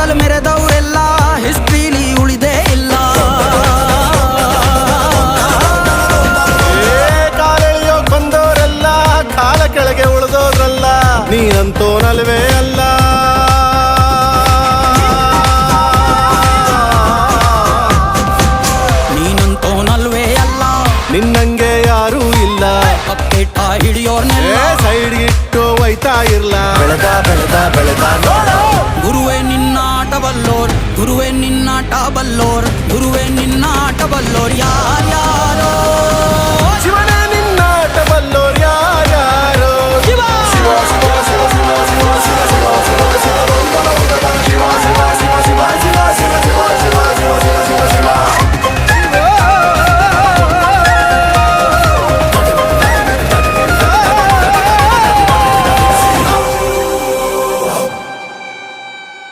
ಮೊದಲು ಮೆರೆದವರೆಲ್ಲ ಹಿಸ್ಟ್ರಿಲಿ ಉಳಿದೇ ಇಲ್ಲ. ಕಾಲೆಳೆಯೋ ಬಂದವರೆಲ್ಲ ಕಾಲ ಕೆಳಗೆ ಉಳಿದೋದ್ರಲ್ಲ, ನೀನಂತೋನಲ್ವೇ ಅಲ್ಲ. ನೀನಂತೋನಲ್ವೇ ಅಲ್ಲ, ನಿನ್ನಂಗೆ ಯಾರೂ ಇಲ್ಲ. ಪಕ್ಕೇಟ ಹಿಡಿಯೋರ್ನೆಲ್ಲ ಸೈಡ್ಗಿಟ್ಟು ಒಯ್ತಾ ಇರ್ಲ. ಬೆಳೆದ ಬೆಳೆದ ಬೆಳೆದ ನೋಡು, ಗುರುವೇ ನಿನ್ನಾಟ ಬಲ್ಲೋರ್, ಗುರುವೇ ನಿನ್ನಾಟ ಬಲ್ಲೋರ್, ಗುರುವೇ ನಿನ್ನಾಟ ಬಲ್ಲೋರ್ ಯಾರ್ಯಾರೋ. ಶಿವನೇ